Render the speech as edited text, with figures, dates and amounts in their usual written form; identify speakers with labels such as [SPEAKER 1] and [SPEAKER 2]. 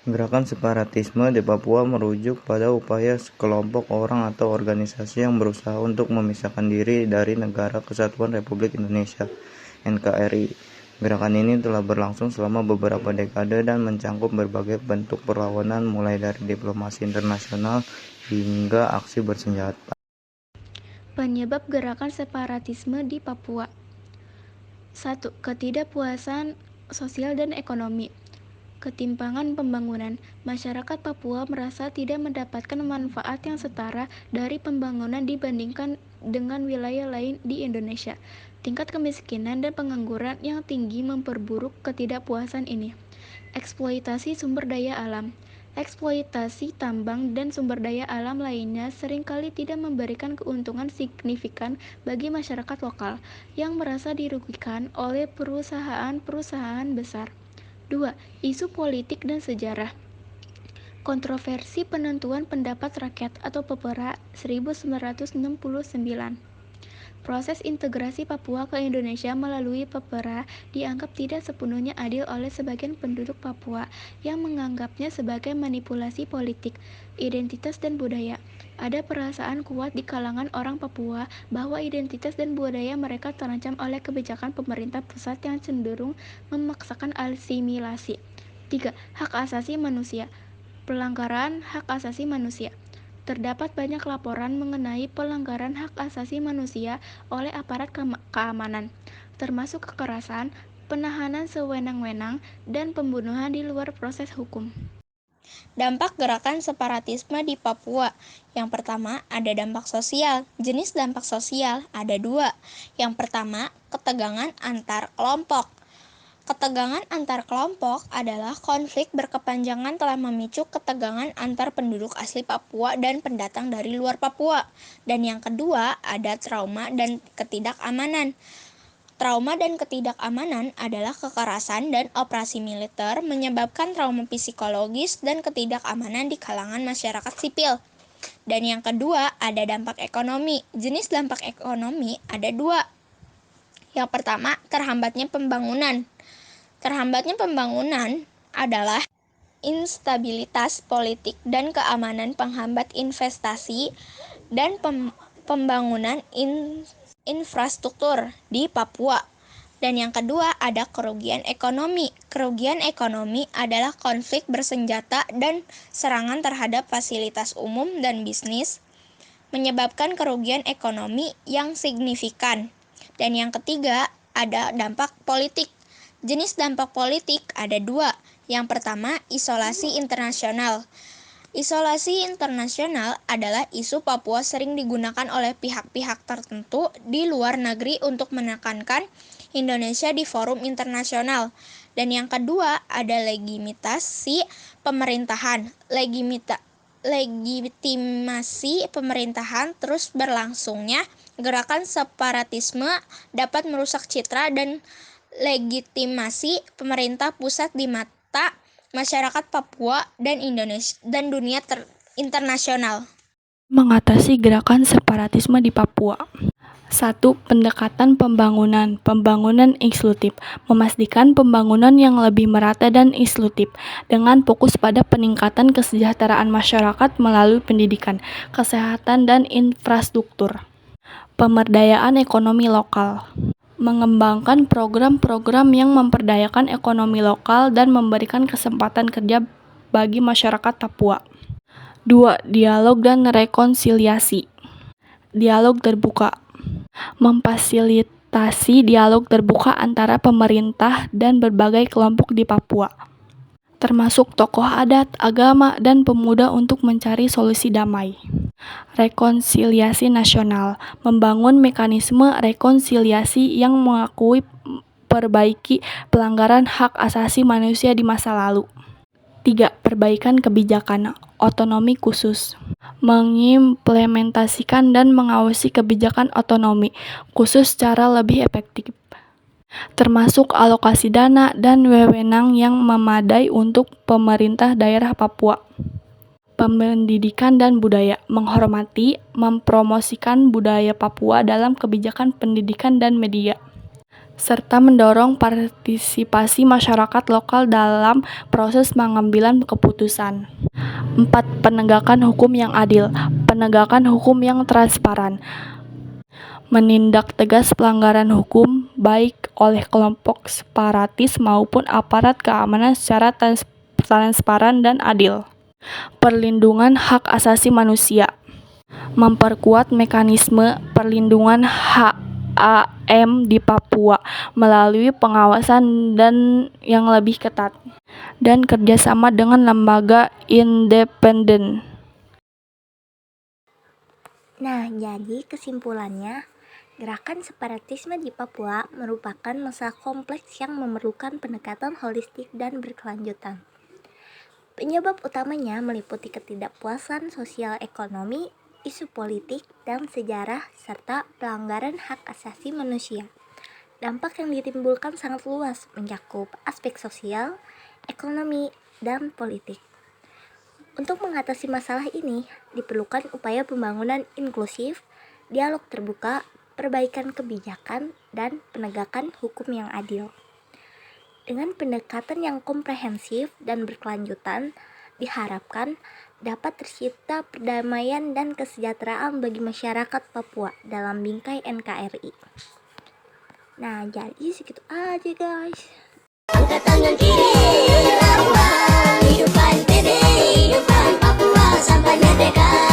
[SPEAKER 1] Gerakan separatisme di Papua merujuk pada upaya sekelompok orang atau organisasi yang berusaha untuk memisahkan diri dari Negara Kesatuan Republik Indonesia (NKRI). Gerakan ini telah berlangsung selama beberapa dekade dan mencangkup berbagai bentuk perlawanan mulai dari diplomasi internasional hingga aksi bersenjata.
[SPEAKER 2] Penyebab gerakan separatisme di Papua. 1. Ketidakpuasan sosial dan ekonomi. Ketimpangan pembangunan. Masyarakat Papua merasa tidak mendapatkan manfaat yang setara dari pembangunan dibandingkan dengan wilayah lain di Indonesia. Tingkat kemiskinan dan pengangguran yang tinggi memperburuk ketidakpuasan ini. Eksploitasi sumber daya alam. Eksploitasi tambang dan sumber daya alam lainnya seringkali tidak memberikan keuntungan signifikan bagi masyarakat lokal yang merasa dirugikan oleh perusahaan-perusahaan besar. 2. Isu politik dan sejarah. Kontroversi penentuan pendapat rakyat atau PEPRA 1969. Proses integrasi Papua ke Indonesia melalui PEPRA dianggap tidak sepenuhnya adil oleh sebagian penduduk Papua yang menganggapnya sebagai manipulasi politik, identitas dan budaya. Ada perasaan kuat di kalangan orang Papua bahwa identitas dan budaya mereka terancam oleh kebijakan pemerintah pusat yang cenderung memaksakan asimilasi. 3. Hak asasi manusia. Pelanggaran hak asasi manusia. Terdapat banyak laporan mengenai pelanggaran hak asasi manusia oleh aparat keamanan, termasuk kekerasan, penahanan sewenang-wenang, dan pembunuhan di luar proses hukum.
[SPEAKER 3] Dampak gerakan separatisme di Papua. Yang pertama, ada dampak sosial. Jenis dampak sosial ada dua. Yang pertama, ketegangan antar kelompok. Ketegangan antar kelompok adalah konflik berkepanjangan telah memicu ketegangan antar penduduk asli Papua dan pendatang dari luar Papua. Dan yang kedua, ada trauma dan ketidakamanan. Trauma dan ketidakamanan adalah kekerasan dan operasi militer menyebabkan trauma psikologis dan ketidakamanan di kalangan masyarakat sipil. Dan yang kedua, ada dampak ekonomi. Jenis dampak ekonomi ada dua. Yang pertama, terhambatnya pembangunan. Terhambatnya pembangunan adalah instabilitas politik dan keamanan penghambat investasi dan pembangunan infrastruktur di Papua. Dan yang kedua ada kerugian ekonomi. Kerugian ekonomi adalah konflik bersenjata dan serangan terhadap fasilitas umum dan bisnis menyebabkan kerugian ekonomi yang signifikan. Dan yang ketiga ada dampak politik. Jenis dampak politik ada dua. Yang pertama, isolasi internasional. Isolasi internasional adalah isu Papua sering digunakan oleh pihak-pihak tertentu di luar negeri untuk menekankan Indonesia di forum internasional. Dan yang kedua, ada legitimasi pemerintahan. Legitimasi pemerintahan terus berlangsungnya gerakan separatisme dapat merusak citra dan legitimasi pemerintah pusat di mata masyarakat Papua dan Indonesia dan dunia internasional.
[SPEAKER 4] Mengatasi gerakan separatisme di Papua. 1. Pendekatan pembangunan. Pembangunan inklusif. Memastikan pembangunan yang lebih merata dan inklusif dengan fokus pada peningkatan kesejahteraan masyarakat melalui pendidikan, kesehatan, dan infrastruktur. Pemberdayaan ekonomi lokal. Mengembangkan program-program yang memperdayakan ekonomi lokal dan memberikan kesempatan kerja bagi masyarakat Papua. 2. Dialog dan rekonsiliasi. Dialog terbuka. Memfasilitasi dialog terbuka antara pemerintah dan berbagai kelompok di Papua, termasuk tokoh adat, agama, dan pemuda untuk mencari solusi damai. Rekonsiliasi nasional. Membangun mekanisme rekonsiliasi yang mengakui perbaiki pelanggaran hak asasi manusia di masa lalu. 3. Perbaikan kebijakan. Otonomi khusus. Mengimplementasikan dan mengawasi kebijakan otonomi khusus secara lebih efektif, termasuk alokasi dana dan wewenang yang memadai untuk pemerintah daerah Papua. Pendidikan dan budaya. Menghormati, mempromosikan budaya Papua dalam kebijakan pendidikan dan media. serta mendorong partisipasi masyarakat lokal dalam proses pengambilan keputusan. 4. Penegakan hukum yang adil. Penegakan hukum yang transparan. Menindak tegas pelanggaran hukum baik oleh kelompok separatis maupun aparat keamanan secara transparan dan adil. Perlindungan hak asasi manusia. Memperkuat mekanisme perlindungan HAM di Papua melalui pengawasan yang lebih ketat dan kerjasama dengan lembaga independen.
[SPEAKER 5] Nah, jadi kesimpulannya, gerakan separatisme di Papua merupakan masalah kompleks yang memerlukan pendekatan holistik dan berkelanjutan. Penyebab utamanya meliputi ketidakpuasan sosial ekonomi, isu politik dan sejarah, serta pelanggaran hak asasi manusia. Dampak yang ditimbulkan sangat luas, mencakup aspek sosial, ekonomi, dan politik. Untuk mengatasi masalah ini, diperlukan upaya pembangunan inklusif, dialog terbuka, perbaikan kebijakan, dan penegakan hukum yang adil. Dengan pendekatan yang komprehensif dan berkelanjutan, diharapkan dapat tercipta perdamaian dan kesejahteraan bagi masyarakat Papua dalam bingkai NKRI. Nah, jadi segitu aja guys.
[SPEAKER 6] Angkat tangan kiri, lambang hidupkan PB, hidupkan Papua sampai merdeka.